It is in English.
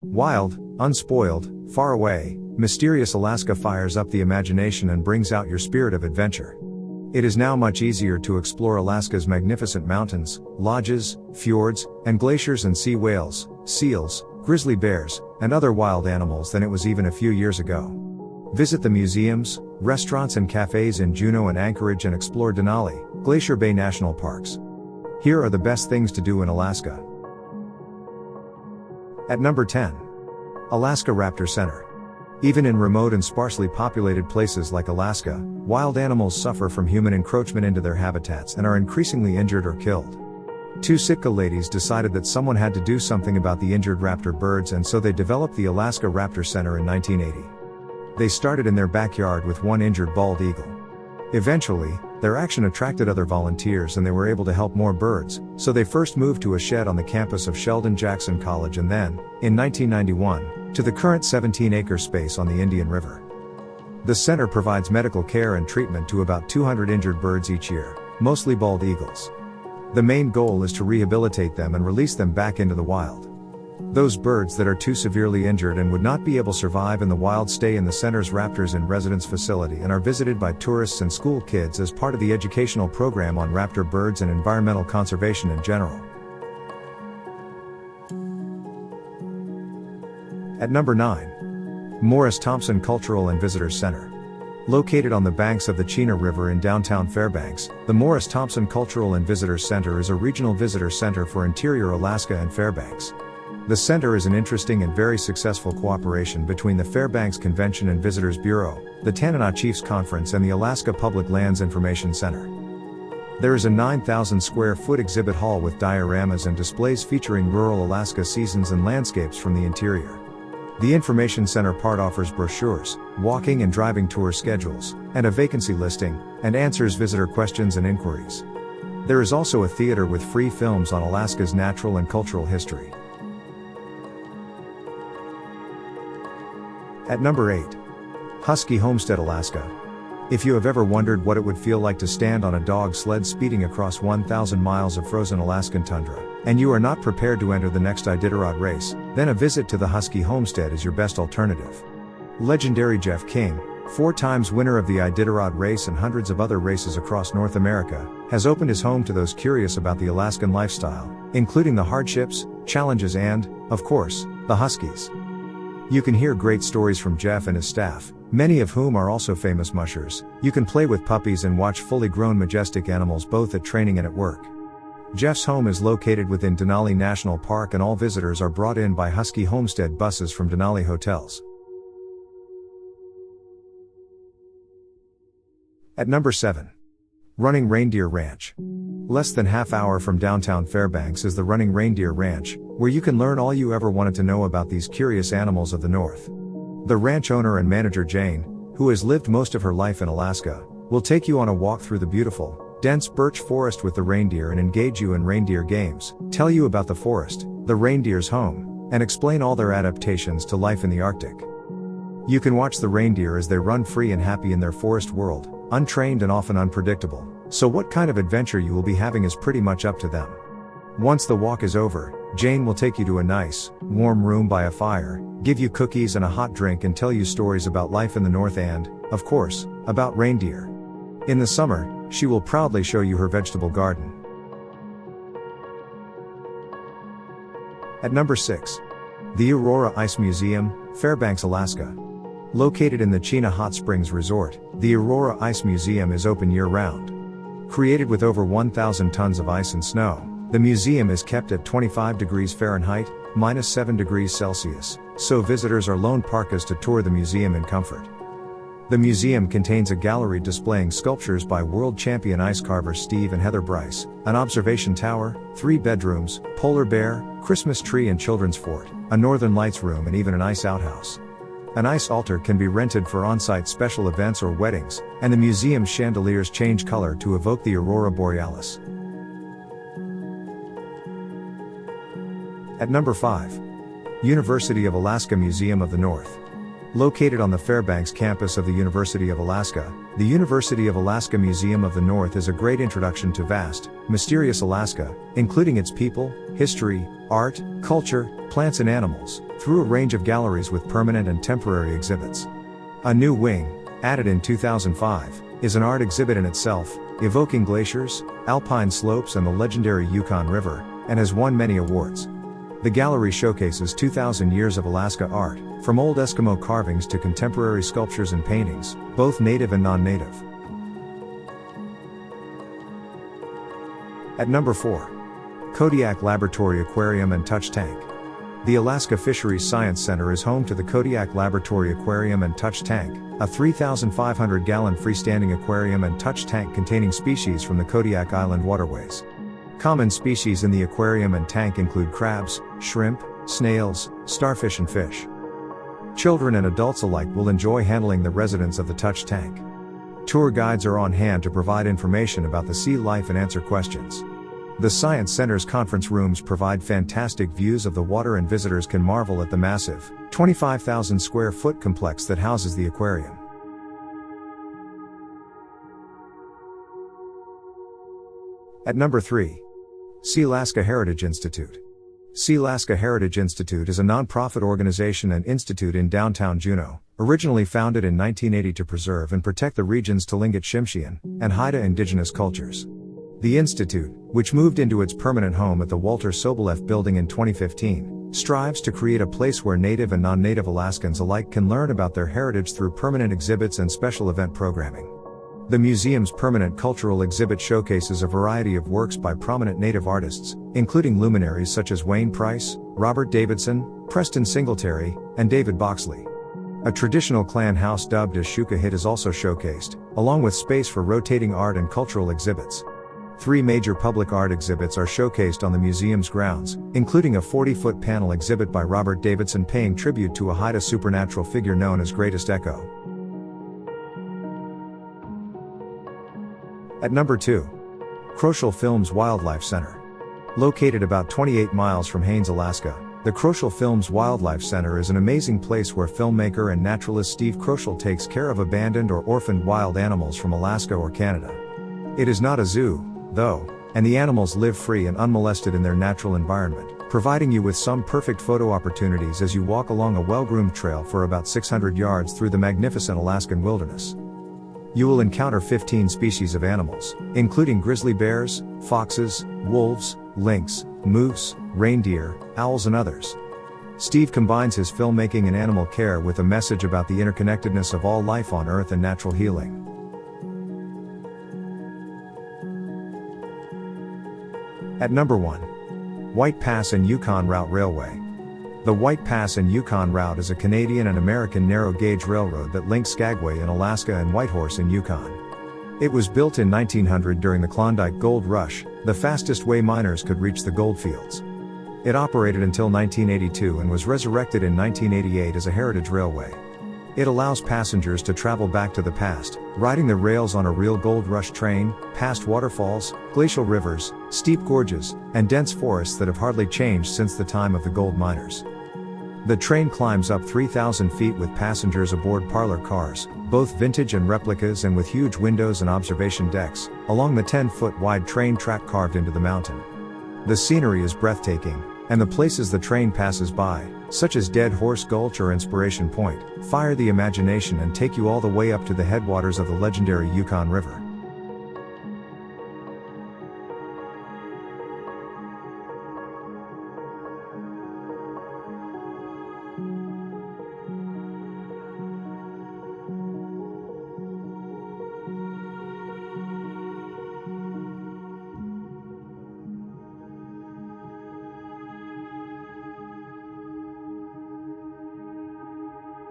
Wild, unspoiled, far away, mysterious Alaska fires up the imagination and brings out your spirit of adventure. It is now much easier to explore Alaska's magnificent mountains, lodges, fjords, and glaciers and see whales, seals, grizzly bears, and other wild animals than it was even a few years ago. Visit the museums, restaurants and cafes in Juneau and Anchorage and explore Denali, Glacier Bay National Parks. Here are the best things to do in Alaska. At number 10. Alaska Raptor Center. Even in remote and sparsely populated places like Alaska, wild animals suffer from human encroachment into their habitats and are increasingly injured or killed. Two Sitka ladies decided that someone had to do something about the injured raptor birds, and so they developed the Alaska Raptor Center in 1980. They started in their backyard with one injured bald eagle. Eventually, their action attracted other volunteers and they were able to help more birds, so they first moved to a shed on the campus of Sheldon Jackson College and then, in 1991, to the current 17-acre space on the Indian River. The center provides medical care and treatment to about 200 injured birds each year, mostly bald eagles. The main goal is to rehabilitate them and release them back into the wild. Those birds that are too severely injured and would not be able to survive in the wild stay in the center's Raptors in Residence facility and are visited by tourists and school kids as part of the educational program on raptor birds and environmental conservation in general. At number 9. Morris Thompson Cultural and Visitors Center. Located on the banks of the Chena River in downtown Fairbanks, the Morris Thompson Cultural and Visitors Center is a regional visitor center for interior Alaska and Fairbanks. The center is an interesting and very successful cooperation between the Fairbanks Convention and Visitors Bureau, the Tanana Chiefs Conference and the Alaska Public Lands Information Center. There is a 9,000 square foot exhibit hall with dioramas and displays featuring rural Alaska seasons and landscapes from the interior. The Information Center part offers brochures, walking and driving tour schedules, and a vacancy listing, and answers visitor questions and inquiries. There is also a theater with free films on Alaska's natural and cultural history. At number 8. Husky Homestead, Alaska. If you have ever wondered what it would feel like to stand on a dog sled speeding across 1,000 miles of frozen Alaskan tundra, and you are not prepared to enter the next Iditarod race, then a visit to the Husky Homestead is your best alternative. Legendary Jeff King, 4 times winner of the Iditarod race and hundreds of other races across North America, has opened his home to those curious about the Alaskan lifestyle, including the hardships, challenges and, of course, the Huskies. You can hear great stories from Jeff and his staff, many of whom are also famous mushers. You can play with puppies and watch fully grown majestic animals both at training and at work. Jeff's home is located within Denali National Park and all visitors are brought in by Husky Homestead buses from Denali hotels. At number 7. Running Reindeer Ranch. Less than half-hour from downtown Fairbanks is the Running Reindeer Ranch, where you can learn all you ever wanted to know about these curious animals of the north. The ranch owner and manager Jane, who has lived most of her life in Alaska, will take you on a walk through the beautiful, dense birch forest with the reindeer and engage you in reindeer games, tell you about the forest, the reindeer's home, and explain all their adaptations to life in the Arctic. You can watch the reindeer as they run free and happy in their forest world, untrained and often unpredictable, so what kind of adventure you will be having is pretty much up to them. Once the walk is over, Jane will take you to a nice, warm room by a fire, give you cookies and a hot drink and tell you stories about life in the north and, of course, about reindeer. In the summer, she will proudly show you her vegetable garden. At number 6. The Aurora Ice Museum, Fairbanks, Alaska. Located in the Chena Hot Springs Resort, the Aurora Ice Museum is open year-round. Created with over 1,000 tons of ice and snow, the museum is kept at 25 degrees Fahrenheit, -7 degrees Celsius, so visitors are loaned parkas to tour the museum in comfort. The museum contains a gallery displaying sculptures by world champion ice carvers Steve and Heather Bryce, an observation tower, 3 bedrooms, polar bear, Christmas tree and children's fort, a Northern Lights room and even an ice outhouse. An ice altar can be rented for on-site special events or weddings, and the museum's chandeliers change color to evoke the aurora borealis. At number 5. University of Alaska Museum of the North. Located on the Fairbanks campus of the University of Alaska, the University of Alaska Museum of the North is a great introduction to vast, mysterious Alaska, including its people, history, art, culture, plants and animals, through a range of galleries with permanent and temporary exhibits. A new wing, added in 2005, is an art exhibit in itself, evoking glaciers, alpine slopes and the legendary Yukon River, and has won many awards. The gallery showcases 2,000 years of Alaska art, from old Eskimo carvings to contemporary sculptures and paintings, both native and non-native. At number 4. Kodiak Laboratory Aquarium and Touch Tank. The Alaska Fisheries Science Center is home to the Kodiak Laboratory Aquarium and Touch Tank, a 3,500-gallon freestanding aquarium and touch tank containing species from the Kodiak Island waterways. Common species in the aquarium and tank include crabs, shrimp, snails, starfish and fish. Children and adults alike will enjoy handling the residents of the touch tank. Tour guides are on hand to provide information about the sea life and answer questions. The Science Center's conference rooms provide fantastic views of the water, and visitors can marvel at the massive, 25,000 square foot complex that houses the aquarium. At number 3. Sealaska Heritage Institute. Sealaska Heritage Institute is a non-profit organization and institute in downtown Juneau, originally founded in 1980 to preserve and protect the region's Tlingit Tsimshian and Haida indigenous cultures. The institute, which moved into its permanent home at the Walter Soboleff Building in 2015, strives to create a place where native and non-native Alaskans alike can learn about their heritage through permanent exhibits and special event programming. The museum's permanent cultural exhibit showcases a variety of works by prominent native artists, including luminaries such as Wayne Price, Robert Davidson, Preston Singletary, and David Boxley. A traditional clan house dubbed as Shukahit is also showcased, along with space for rotating art and cultural exhibits. 3 major public art exhibits are showcased on the museum's grounds, including a 40-foot panel exhibit by Robert Davidson paying tribute to a Haida supernatural figure known as Greatest Echo. At number 2. Crochel Films Wildlife Center. Located about 28 miles from Haines, Alaska, the Crochel Films Wildlife Center is an amazing place where filmmaker and naturalist Steve Crochel takes care of abandoned or orphaned wild animals from Alaska or Canada. It is not a zoo, though, and the animals live free and unmolested in their natural environment, providing you with some perfect photo opportunities as you walk along a well-groomed trail for about 600 yards through the magnificent Alaskan wilderness. You will encounter 15 species of animals, including grizzly bears, foxes, wolves, lynx, moose, reindeer, owls and others. Steve combines his filmmaking and animal care with a message about the interconnectedness of all life on Earth and natural healing. At number 1. White Pass and Yukon Route Railway. The White Pass and Yukon Route is a Canadian and American narrow-gauge railroad that links Skagway in Alaska and Whitehorse in Yukon. It was built in 1900 during the Klondike Gold Rush, the fastest way miners could reach the gold fields. It operated until 1982 and was resurrected in 1988 as a heritage railway. It allows passengers to travel back to the past, riding the rails on a real gold rush train, past waterfalls, glacial rivers, steep gorges, and dense forests that have hardly changed since the time of the gold miners. The train climbs up 3,000 feet with passengers aboard parlor cars, both vintage and replicas, and with huge windows and observation decks, along the 10-foot wide train track carved into the mountain. The scenery is breathtaking, and the places the train passes by, such as Dead Horse Gulch or Inspiration Point, fire the imagination and take you all the way up to the headwaters of the legendary Yukon River.